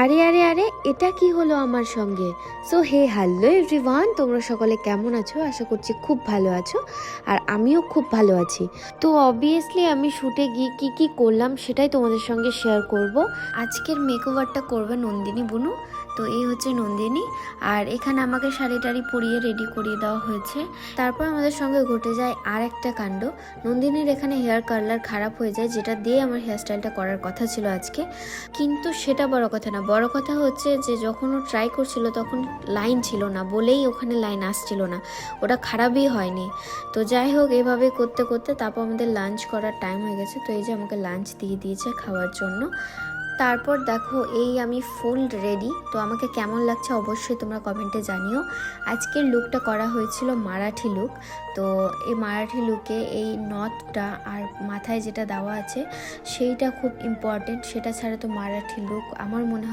আরে আরে আরে, এটা কি হলো আমার সঙ্গে? সো হে হ্যালো এভরিওয়ান, তোমরা সকলে কেমন আছো? আশা করছি খুব ভালো আছো, আর আমিও খুব ভালো আছি। তো অবভিয়াসলি আমি শুটে গিয়ে কি কি করলাম সেটাই তোমাদের সঙ্গে শেয়ার করব। আজকের মেকওভারটা করবে নন্দিনী বুনু। তো এই হচ্ছে নন্দিনী, আর এখানে আমাকে শাড়ি টাড়ি পরিয়ে রেডি করিয়ে দেওয়া হয়েছে। তারপর আমাদের সঙ্গে ঘটে যায় আর একটা কাণ্ড। নন্দিনীর এখানে হেয়ার কালার খারাপ হয়ে যায়, যেটা দিয়ে আমার হেয়ারস্টাইলটা করার কথা ছিল আজকে, কিন্তু সেটা বড় কথা না। বড় কথা হচ্ছে যে যখন ও ট্রাই করছিল তখন লাইন ছিল না বলেই ওখানে লাইন আসছিল না, ওটা খারাপই হয়নি। তো যাই হোক, এভাবে করতে করতে তারপর আমাদের লাঞ্চ করার টাইম হয়ে গেছে। তো এই যে আমাকে লাঞ্চ দিয়ে দিয়েছে খাওয়ার জন্য। তারপর দেখো এই আমি ফুল রেডি। তো আমাকে কেমন লাগছে অবশ্যই তোমরা কমেন্টে জানিও। আজকের লুকটা করা হয়েছিল মারাঠি লুক। তো এই মারাঠি লুকে এই নথটা আর মাথায় যেটা দেওয়া আছে সেইটা খুব ইম্পর্টেন্ট, সেটা ছাড়া তো মারাঠি লুক আমার মনে হয়